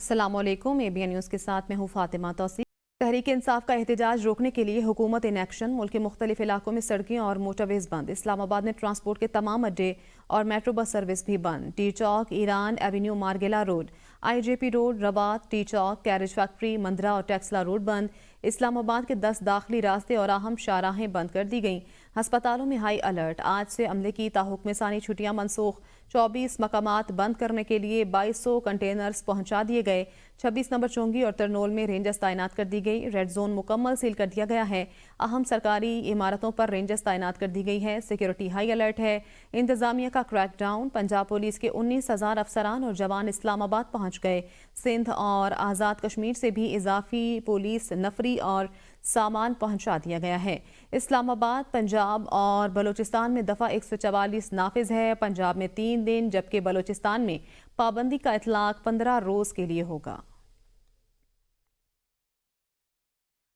अस्सलाम वालेकुम। ABN news के साथ मैं हूँ फातिमा तौसीफ। तहरीक इंसाफ का एहतजाज रोकने के लिए हुकूमत इन एक्शन। मुल्क के मुख्तलिफ इलाकों में सड़कें और मोटरवेज बंद। इस्लामाबाद में ट्रांसपोर्ट के तमाम अड्डे और मेट्रो बस सर्विस भी बंद। T Chowk, Iran Avenue, Margalla Road, IJP Road, Rawat, T Chowk, carriage factory, Mandra और टेक्सला रोड बंद। इस्लामाबाद के 10 दाखिली रास्ते और अहम शाहराहें बंद कर दी गईं। हस्पतालों में हाई अलर्ट। आज से अमले की ताहुक्म सानी छुट्टियां मनसूख। 24 मकामात बंद करने के लिए 2200 कंटेनर्स पहुंचा दिए गए। 26 नंबर चोंगी और तरनोल में रेंजर्स तैनात कर दी गई। रेड जोन मुकम्मल सील कर दिया गया है। अहम सरकारी इमारतों पर रेंजर्स तैनात कर दी गई है। सिक्योरिटी हाई अलर्ट है। इंतजामिया का क्रैकडाउन। पंजाब पुलिस के 19,000 अफसरान और जवान इस्लामाबाद पहुंच गए। सिंध और आज़ाद कश्मीर से भी इजाफी पुलिस नफरी और सामान पहुंचा दिया गया है। इस्लामाबाद, पंजाब और बलूचिस्तान में दफ़ा 144 नाफिज है। पंजाब में 3 दिन जबकि बलूचिस्तान में पाबंदी का इतलाक 15 रोज के लिए होगा।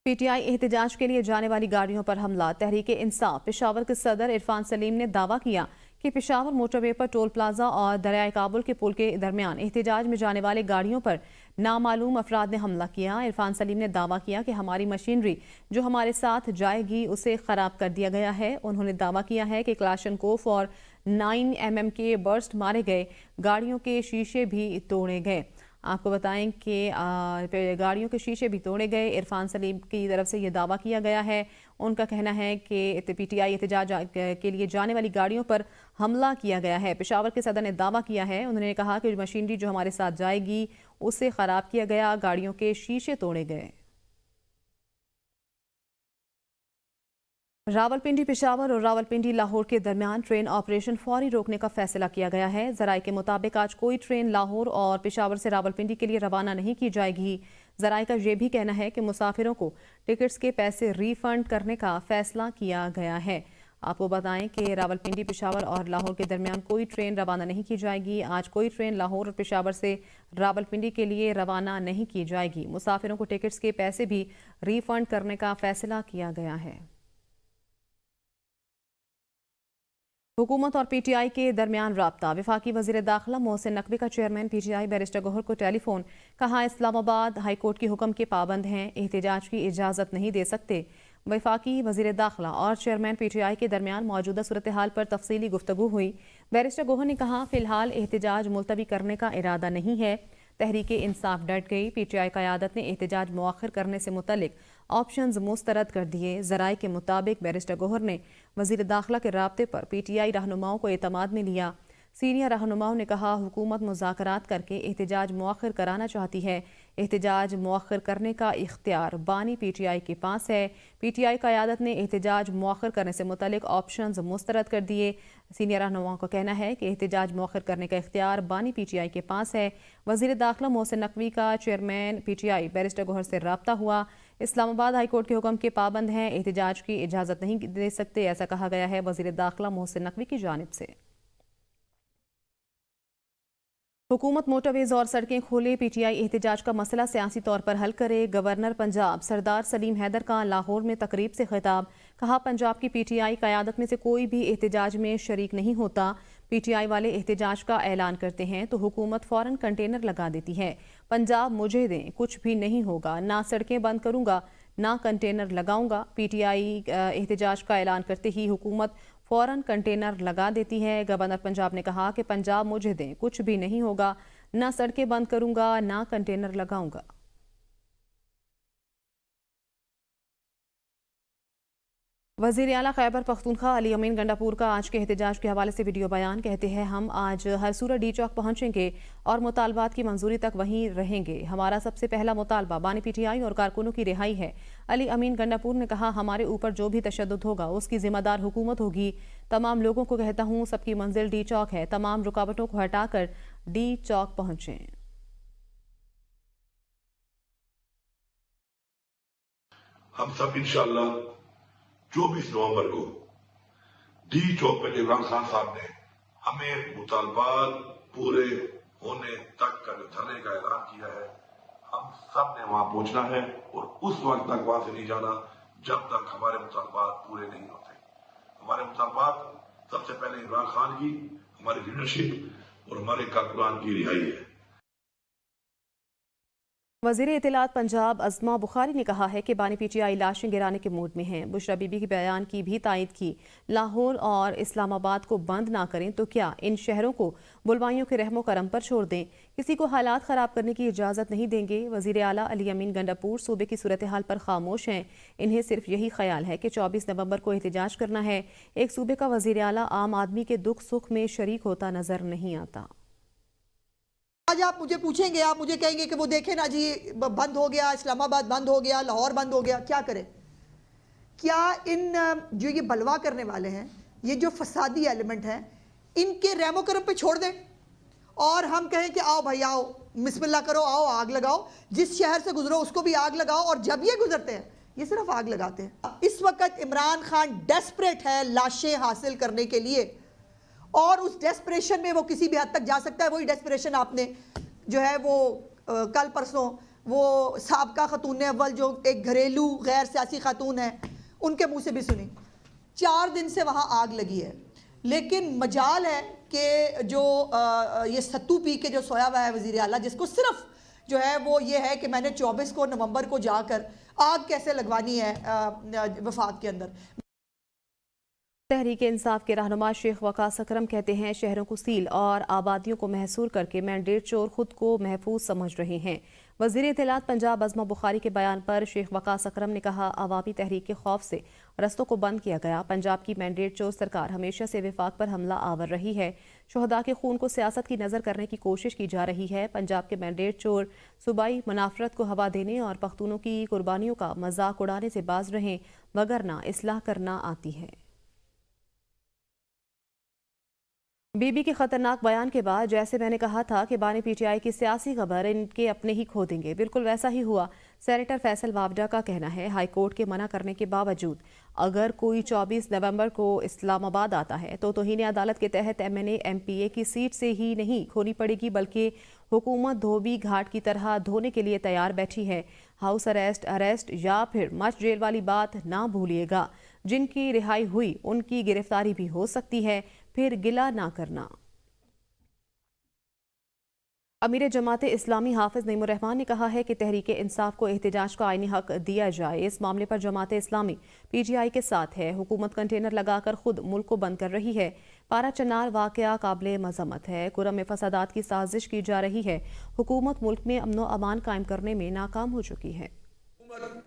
PTI एहतजाज के लिए जाने वाली गाड़ियों पर हमला। तहरीक इंसाफ पेशावर के सदर इरफान सलीम ने दावा किया कि पेशावर मोटरवे पर टोल प्लाजा और दरियाए काबुल के पुल के दरमियान एहतजाज में जाने वाले गाड़ियों पर नामालूम अफराद ने हमला किया। इरफान सलीम ने दावा किया कि हमारी मशीनरी जो हमारे साथ जाएगी उसे खराब कर दिया गया है। उन्होंने दावा किया है कि क्लाशनकोफ और 9 mm के बर्स्ट मारे गए। गाड़ियों के शीशे भी तोड़े गए। आपको बताएं कि गाड़ियों के शीशे भी तोड़े गए। इरफान सलीम की तरफ से ये दावा किया गया है। उनका कहना है कि PTI एहतजाज के लिए जाने वाली गाड़ियों पर हमला किया गया है। पेशावर के सदर ने दावा किया है। उन्होंने कहा कि मशीनरी जो हमारे साथ जाएगी उसे खराब किया गया। गाड़ियों के शीशे तोड़े गए। रावलपिंडी पेशावर और रावलपिंडी लाहौर के दरमियान ट्रेन ऑपरेशन फौरी रोकने का फैसला किया गया है। जराये के मुताबिक आज कोई ट्रेन लाहौर और पेशावर से रावलपिंडी के लिए रवाना नहीं की जाएगी। जराये का यह भी कहना है कि मुसाफिरों को टिकट्स के पैसे रिफंड करने का फैसला किया गया है। आपको बताएं कि रावलपिंडी, पेशावर और लाहौर के दरमियान कोई ट्रेन रवाना नहीं की जाएगी। आज कोई ट्रेन लाहौर और पेशावर से रावलपिंडी के लिए रवाना नहीं की जाएगी। मुसाफिरों को टिकट्स के पैसे भी रिफंड करने का फैसला किया गया है। हुकूमत और PTI के दरमियान राब्ता। वफाकी वज़ीर दाखिला मोहसिन नकवी का चेयरमैन PTI बैरिस्टर गौहर को टेलीफोन। कहा, इस्लामाबाद हाईकोर्ट के हुक्म के पाबंद हैं, एहतजाज की इजाज़त नहीं दे सकते। वफाकी वज़ीर दाखिला और चेयरमैन PTI के दरमियान मौजूदा सूरत हाल पर तफसीली गुफ्तगू हुई। बैरिस्टर गौहर ने कहा, फ़िलहाल एहतजाज मुलतवी करने का इरादा नहीं है। तहरीक इंसाफ डट गई। PTI क़यादत ने एहतजाज मुअख्खर करने से मुतल्लिक ऑप्शंस मुस्तरद कर दिए। ज़राए के मुताबिक बैरिस्टर गौहर ने वज़ीर दाखिला के राब्ते पर PTI रहनुमाओं को एतमाद में लिया। सीनियर रहनुमाओं ने कहा, हुकूमत मुज़ाकरात करके एहतजाज मुअख्खर कराना चाहती है। एहतजाज मुअख्खर करने का इख्तियार बानी PTI के पास है। PTI क़यादत ने एहतजाज मुअख्खर करने से मुतल्लिक ऑप्शंस मुस्तरद कर दिए। सीनियर रहनुमाओं का कहना है कि एहतजाज मुअख्खर करने का इख्तियार बानी PTI के पास है। वज़ीर दाखिला मोहसिन नकवी का चेयरमैन PTI बैरिस्टर गौहर से राब्ता हुआ। इस्लामाबाद हाईकोर्ट के हुक्म के पाबंद हैं, एहतजाज की इजाज़त नहीं दे सकते, ऐसा कहा गया है वज़ीर दाखिला मोहसिन नकवी की जानिब से। हुकूमत मोटरवेज और सड़कें खोले, PTI एहतजाज का मसला सियासी तौर पर हल करे। गवर्नर पंजाब सरदार सलीम हैदर का लाहौर में तकरीब से खिताब। कहा, पंजाब की PTI क़यादत में से कोई भी एहतजाज में शरीक नहीं होता। PTI वाले एहतजाज का ऐलान करते हैं तो हुकूमत फौरन कंटेनर लगा देती है। पंजाब मुझे दें, कुछ भी नहीं होगा। ना सड़कें बंद करूंगा, ना कंटेनर लगाऊंगा। PTI एहतजाज का ऐलान करते ही हुकूमत फौरन कंटेनर लगा देती है। गवर्नर पंजाब ने कहा कि पंजाब मुझे दें, कुछ भी नहीं होगा। ना सड़कें बंद करूंगा, ना कंटेनर लगाऊंगा। वज़ीर आला खैबर पख्तूनख्वा अली अमीन गंडापुर का आज के एहतजाज के हवाले से वीडियो बयान। कहते हैं, हम आज हर सूरत डी चौक पहुंचेंगे और मुतालबात की मंजूरी तक वहीं रहेंगे। हमारा सबसे पहला मुतालबा बानी PTI और कारकुनों की रिहाई है। अली अमीन गंडापुर ने कहा, हमारे ऊपर जो भी तशद्दुद होगा उसकी जिम्मेदार हुकूमत होगी। तमाम लोगों को कहता हूँ, सबकी मंजिल डी चौक है। तमाम रुकावटों को हटाकर डी चौक पहुंचें। हम सब इंशाअल्लाह 24 नवंबर को डी चौक पे इमरान खान साहब ने हमें मुतालबात पूरे होने तक का धरने का ऐलान किया है। हम सब ने वहां पहुंचना है और उस वक्त तक वहां से नहीं जाना जब तक हमारे मुतालबात पूरे नहीं होते। हमारे मुतालबात सबसे पहले इमरान खान की, हमारी लीडरशिप और हमारे कारकुनान की रिहाई है। वज़ीर इत्तलात पंजाब अज़मा बुखारी ने कहा है कि बानी PTI लाशें गिराने के मूड में हैं। बुशरा बीबी के बयान की भी तायद की। लाहौर और इस्लामाबाद को बंद ना करें तो क्या इन शहरों को बुलवाइयों के रहमो करम पर छोड़ दें, किसी को हालात ख़राब करने की इजाज़त नहीं देंगे। वज़ीर आला अली अमीन गंडापुर सूबे की सूरत हाल पर खामोश हैं। इन्हें सिर्फ यही ख्याल है कि 24 नवंबर को एहतजाज करना है। एक सूबे का वज़ीर आला आम आदमी के दुख सुख में शरीक होता नजर नहीं आता। आज आप मुझे पूछेंगे, आप मुझे कहेंगे कि वो देखें ना जी, बंद हो गया, इस्लामाबाद बंद हो गया, लाहौर बंद हो गया, क्या करें? क्या इन जो ये बलवा करने वाले हैं, ये जो फसादी एलिमेंट हैं, इनके रहमो करम पे छोड़ दें और हम कहें कि आओ भाई आओ, बिस्मिल्लाह करो, आओ आग लगाओ, जिस शहर से गुजरो उसको भी आग लगाओ। और जब ये गुजरते हैं ये सिर्फ आग लगाते हैं। इस वक्त इमरान खान डेस्परेट है लाशें हासिल करने के लिए, और उस डेस्परेशन में वो किसी भी हद तक जा सकता है। वही डेस्परेशन आपने जो है वो कल परसों वो साबका खतून अव्वल जो एक घरेलू गैर सियासी खातून है उनके मुंह से भी सुनी। 4 दिन से वहाँ आग लगी है, लेकिन मजाल है कि जो ये सत्तू पी के जो सोया हुआ है वज़ीर आला, जिसको सिर्फ जो है वो ये है कि मैंने 24 को नवंबर को जाकर आग कैसे लगवानी है वफाक के अंदर। तहरीक इंसाफ के रहनुमा शेख वकास अकरम कहते हैं शहरों को सील और आबादियों को महसूर करके मैंडेट चोर खुद को महफूज समझ रहे हैं। वज़ीर इत्तलात पंजाब अज़मा बुखारी के बयान पर शेख वकास अकरम ने कहा अवामी तहरीक के खौफ से रस्तों को बंद किया गया। पंजाब की मैंडेट चोर सरकार हमेशा से विफाक पर हमला आवर रही है। शुहदा के खून को सियासत की नज़र करने की कोशिश की जा रही है। पंजाब के मैंडेट चोर सूबाई मुनाफरत को हवा देने और पख्तूनों की कुर्बानियों का मजाक उड़ाने से बाज रहें, वगरना इस्लाह करना आती है। बीबी के खतरनाक बयान के बाद जैसे मैंने कहा था कि बानी PTI की सियासी खबर इनके अपने ही खो देंगे, बिल्कुल वैसा ही हुआ। सेनेटर फैसल वावडा का कहना है हाई कोर्ट के मना करने के बावजूद अगर कोई 24 नवंबर को इस्लामाबाद आता है तो तौहीन अदालत के तहत MNA MPA की सीट से ही नहीं खोनी पड़ेगी, बल्कि हुकूमत धोबी घाट की तरह धोने के लिए तैयार बैठी है। हाउस अरेस्ट या फिर मच जेल वाली बात ना भूलिएगा। जिनकी रिहाई हुई उनकी गिरफ्तारी भी हो सकती है, फिर गिला ना करना। अमीर जमात इस्लामी हाफिज नईमुर रहमान ने कहा है कि तहरीक इंसाफ को एहतजाज का आईनी हक दिया जाए। इस मामले पर जमात इस्लामी PTI के साथ है। हुकूमत कंटेनर लगाकर खुद मुल्क को बंद कर रही है। पारा चनार वाकया काबिल मजम्मत है। कुरम में फसादात की साजिश की जा रही है। हुकूमत मुल्क में अमन व अमान कायम करने में नाकाम हो चुकी है।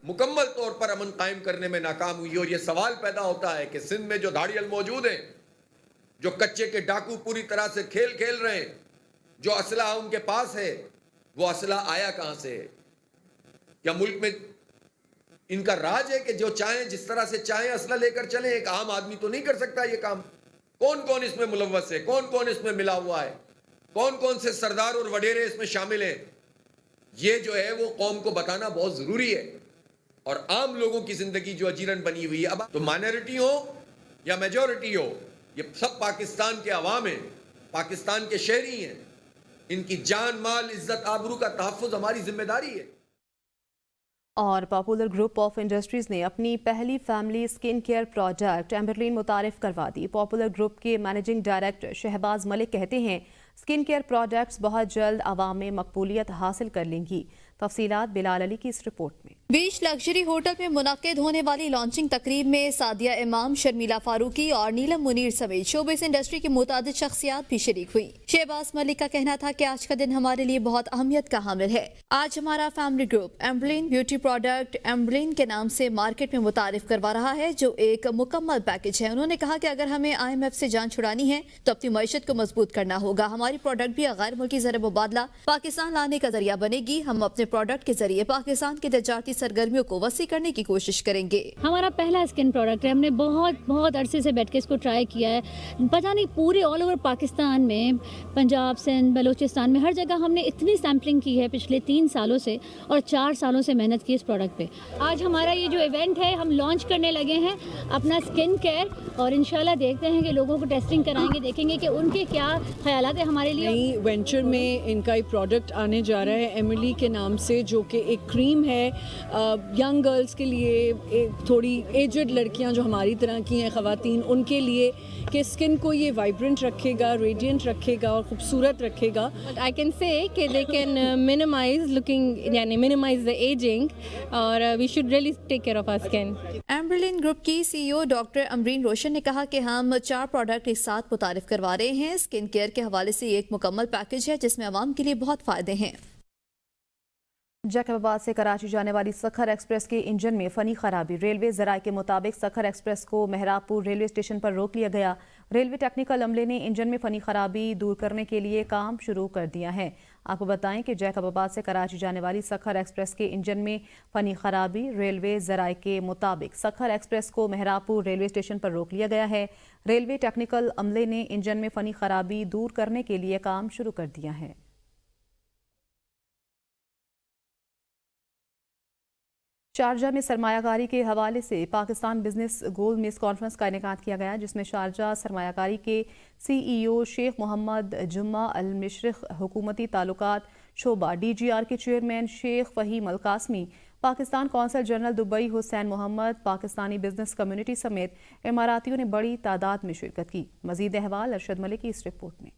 मुकम्मल तौर पर अमन कायम करने में नाकाम हुई और ये सवाल पैदा होता है कि सिंध में जो धाड़ियल मौजूद हैं, जो कच्चे के डाकू पूरी तरह से खेल रहे हैं, जो असला उनके पास है, वो असला आया कहां से है? क्या मुल्क में इनका राज है कि जो चाहें जिस तरह से चाहें असला लेकर चलें? एक आम आदमी तो नहीं कर सकता ये काम। कौन कौन इसमें मुलव्वस है, कौन कौन इसमें मिला हुआ है, कौन कौन से सरदार और वडेरे इसमें शामिल हैं, ये जो है वो कौम को बताना बहुत जरूरी है। और आम लोगों की जिंदगी जो अजीरन बनी हुई है, अब तो माइनॉरिटी हो या मेजॉरिटी हो, ये सब पाकिस्तान के अवाम हैं, पाकिस्तान के शहरी हैं। इनकी जान माल इज्जत आबरू का तहफ़्फ़ुज़ हमारी जिम्मेदारी है। और पॉपुलर ग्रुप ऑफ इंडस्ट्रीज ने अपनी पहली फैमिली स्किन केयर प्रोडक्ट एम्बरलिन मुतारिफ करवा दी। पॉपुलर ग्रुप के मैनेजिंग डायरेक्टर शहबाज मलिक कहते हैं स्किन केयर प्रोडक्ट्स बहुत जल्द आवाम में मकबूलियत हासिल कर लेंगी। तफसीलात बिलाल अली की इस रिपोर्ट में। बीच लग्जरी होटल में मुनक्किद होने वाली लॉन्चिंग तकरीब में सादिया इमाम, शर्मिला फारूकी और नीलम मुनीर समेत शोबिस इंडस्ट्री की मुतादिद शख्सियात भी शरीक हुई। शहबाज मलिक का कहना था कि आज का दिन हमारे लिए बहुत अहमियत का हामिल है। आज हमारा फैमिली ग्रुप एम्बरलिन ब्यूटी प्रोडक्ट एम्बरलिन के नाम से मार्केट में मुतारिफ करवा रहा है, जो एक मुकम्मल पैकेज है। उन्होंने कहा कि अगर हमें IMF से जान छुड़ानी है तो अपनी मईशत को मजबूत करना होगा। हमारी प्रोडक्ट भी गैर मुल्की ज़र मुबादला पाकिस्तान लाने का जरिया बनेगी। हम अपने प्रोडक्ट के जरिए पाकिस्तान की तजारती सरगर्मियों को वसी करने की कोशिश करेंगे। हमारा पहला स्किन प्रोडक्ट है। हमने बहुत अरसे से बैठ के इसको ट्राई किया है। पता नहीं पूरे ऑल ओवर पाकिस्तान में, पंजाब, सिंध, बलूचिस्तान में हर जगह हमने इतनी सैम्पलिंग की है पिछले 3 सालों से, और 4 सालों से मेहनत की इस प्रोडक्ट पे। आज हमारा ये जो इवेंट है, हम लॉन्च करने लगे हैं अपना स्किन केयर, और इंशाल्लाह देखते हैं कि लोगों को टेस्टिंग कराएंगे, देखेंगे कि उनके क्या ख्यालात है हमारे लिए। नई वेंचर में इनका एक प्रोडक्ट आने जा रहा है एमिली के नाम से, जो कि एक क्रीम है ینگ گرلس کے لیے، تھوڑی ایجڈ لڑکیاں جو ہماری طرح کی ہیں خواتین، ان کے لیے کہ اسکن کو یہ وائبرنٹ رکھے گا، ریڈینٹ رکھے گا اور خوبصورت رکھے گا. I can say کہ they can minimize looking یعنی minimize the aging اور we should really take care of our skin. ایمبرلین گروپ کی سی ای او ڈاکٹر امرین روشن نے کہا کہ ہم 4 پروڈکٹ ایک ساتھ متعارف کروا رہے ہیں. اسکن کیئر کے حوالے سے یہ ایک مکمل پیکج ہے جس میں عوام کے لیے بہت فائدے ہیں. جیکب آباد سے کراچی جانے والی سکھر ایکسپریس کے انجن میں فنی خرابی. ریلوے ذرائع کے مطابق سکھر ایکسپریس کو مہراب پور ریلوے اسٹیشن پر روک لیا گیا. ریلوے ٹیکنیکل عملے نے انجن میں فنی خرابی دور کرنے کے لیے کام شروع کر دیا ہے. آپ کو بتائیں کہ جیکب آباد سے کراچی جانے والی سکھر ایکسپریس کے انجن میں فنی خرابی. ریلوے ذرائع کے مطابق سکھر ایکسپریس کو مہراب پور ریلوے اسٹیشن پر روک لیا گیا ہے. ریلوے ٹیکنیکل عملے نے انجن میں فنی خرابی دور کرنے کے لیے کام شروع کر دیا ہے. شارجہ میں سرمایہ کاری کے حوالے سے پاکستان بزنس گول میز کانفرنس کا انعقاد کیا گیا جس میں شارجہ سرمایہ کاری کے سی ای او شیخ محمد جمعہ المشرق، حکومتی تعلقات شعبہ ڈی جی آر کے چیئرمین شیخ فہیم القاسمی، پاکستان قونصل جنرل دبئی حسین محمد، پاکستانی بزنس کمیونٹی سمیت اماراتیوں نے بڑی تعداد میں شرکت کی. مزید احوال ارشد ملک کی اس رپورٹ میں.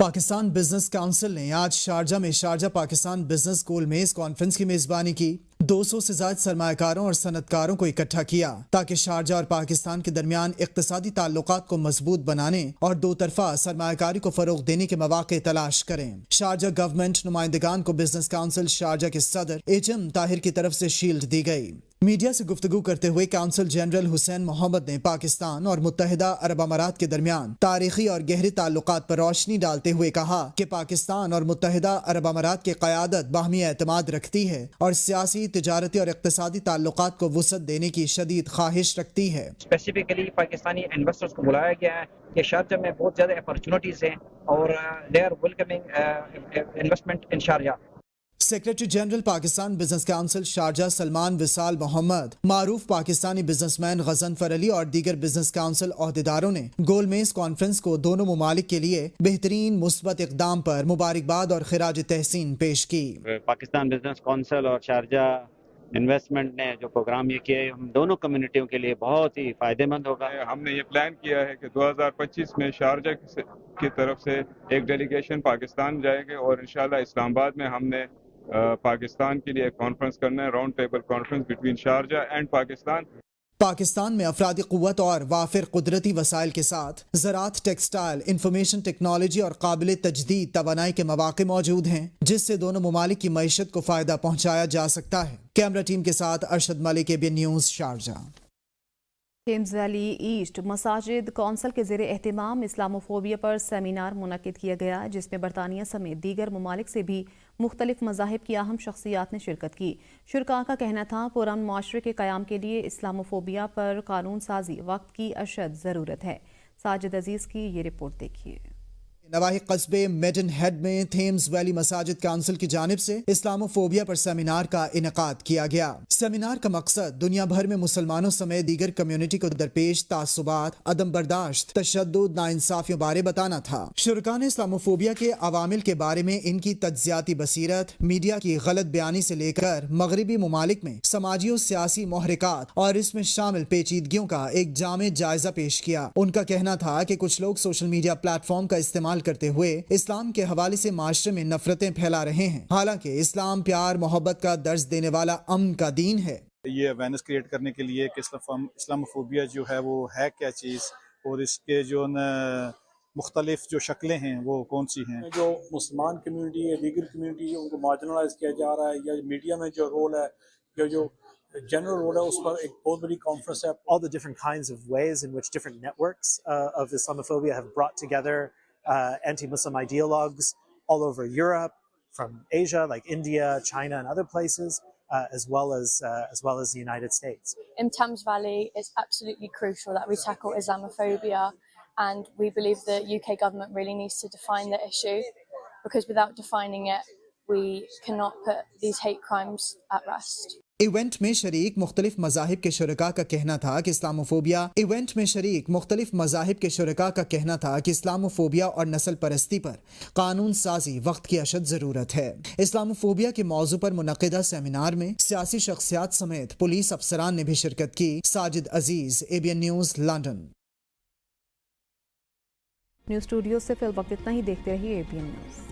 پاکستان بزنس کونسل نے آج شارجہ میں شارجہ پاکستان بزنس گول میز کانفرنس کی میزبانی کی. 200 سے زائد سرمایہ کاروں اور صنعت کاروں کو اکٹھا کیا تاکہ شارجہ اور پاکستان کے درمیان اقتصادی تعلقات کو مضبوط بنانے اور دو طرفہ سرمایہ کاری کو فروغ دینے کے مواقع تلاش کریں. شارجہ گورنمنٹ نمائندگان کو بزنس کونسل شارجہ کے صدر ایچ ایم طاہر کی طرف سے شیلڈ دی گئی. میڈیا سے گفتگو کرتے ہوئے کونسل جنرل حسین محمد نے پاکستان اور متحدہ عرب امارات کے درمیان تاریخی اور گہرے تعلقات پر روشنی ڈالتے ہوئے کہا کہ پاکستان اور متحدہ عرب امارات کی قیادت باہمی اعتماد رکھتی ہے اور سیاسی، تجارتی اور اقتصادی تعلقات کو وسعت دینے کی شدید خواہش رکھتی ہے. اسپیسیفکلی پاکستانی انویسٹرز کو بلایا گیا ہے کہ شارجہ میں بہت زیادہ اپرچونٹیز ہیں اور they are welcoming investment in Sharjah. Secretary general Pakistan business council Sharjah Salman Wisal Muhammad, معروف پاکستانی بزنس مین غضنفر علی اور دیگر بزنس کونسل عہدیداروں نے گول میز کانفرنس کو دونوں ممالک کے لیے بہترین مثبت اقدام پر مبارکباد اور خراج تحسین پیش کی. پاکستان بزنس کونسل اور شارجہ انویسٹمنٹ نے جو پروگرام یہ کیا ہے ہم دونوں کمیونٹیوں کے لیے بہت ہی فائدہ مند ہوگا. ہم نے یہ پلان کیا ہے کہ 2025 میں شارجہ کی طرف سے ایک ڈیلیگیشن پاکستان جائے گے اور انشاءاللہ اسلام آباد میں ہم نے پاکستان کے لیے ایک کانفرنس کرنا ہے، round table conference between Sharjah and Pakistan. Pakistan میں افرادی قوت اور وافر قدرتی وسائل کے ساتھ زراعت، ٹیکسٹائل، انفارمیشن ٹیکنالوجی اور قابل تجدید توانائی کے مواقع موجود ہیں جس سے دونوں ممالک کی معیشت کو فائدہ پہنچایا جا سکتا ہے. کیمرہ ٹیم کے ساتھ Arshad Malik, ABN news, Sharjah. Thames Valley East مساجد کونسل کے زیر اہتمام اسلاموفوبیا پر سیمینار منعقد کیا گیا جس میں برطانیہ سمیت دیگر ممالک سے بھی مختلف مذاہب کی اہم شخصیات نے شرکت کی. شرکاء کا کہنا تھا پرامن معاشرے کے قیام کے لیے اسلاموفوبیا پر قانون سازی وقت کی اشد ضرورت ہے. ساجد عزیز کی یہ رپورٹ دیکھیے. نواحی قصبے میڈن ہیڈ میں تھیمز ویلی مساجد کونسل کی جانب سے اسلاموفوبیا پر سیمینار کا انعقاد کیا گیا. سیمینار کا مقصد دنیا بھر میں مسلمانوں سمیت دیگر کمیونٹی کو درپیش تعصبات، عدم برداشت، تشدد، ناانصافیوں بارے بتانا تھا. شرکاء نے اسلاموفوبیا کے عوامل کے بارے میں ان کی تجزیاتی بصیرت، میڈیا کی غلط بیانی سے لے کر مغربی ممالک میں سماجی و سیاسی محرکات اور اس میں شامل پیچیدگیوں کا ایک جامع جائزہ پیش کیا. ان کا کہنا تھا کہ کچھ لوگ سوشل میڈیا پلیٹ فارم کا استعمال کرتے ہوئے اسلام کے حوالے سے معاشرے میں نفرتیں پھیلا رہے ہیں، حالانکہ اسلام پیار محبت کا درس دینے والا امن کا دین ہے. یہ اویئرنیس کریٹ کرنے کے لیے کہ اسلاموفوبیا جو ہے وہ ہے کیا چیز اور اس کے جو مختلف جو شکلیں ہیں وہ کون سی ہیں. جو مسلمان کمیونٹی ہے، دیگر کمیونٹی ان کو مارجنلائز کیا جا رہا ہے یا میڈیا میں جو رول ہے یا جو general role ہے اس پر ایک بہت بڑی کانفرنس ہے. All the different kinds of ways in which different networks of Islamophobia have brought together anti-Muslim ideologues all over Europe, from Asia like India, China and other places, as well as the United States. In Thames Valley, it's absolutely crucial that we tackle Islamophobia, and we believe the UK government really needs to define the issue, because without defining it, we cannot put these hate crimes at rest. Event میں شریک مختلف مذاہب کے شرکاء کا کہنا تھا کہ اسلاموفوبیا اور نسل پرستی پر قانون سازی وقت کی اشد ضرورت ہے۔ اسلاموفوبیا کے موضوع پر منعقدہ سیمینار میں سیاسی شخصیات سمیت پولیس افسران نے بھی شرکت کی۔ ساجد عزیز، ABN news, London. News studio سے فی الوقت اتنا ہی، دیکھتے رہیے ABN نیوز۔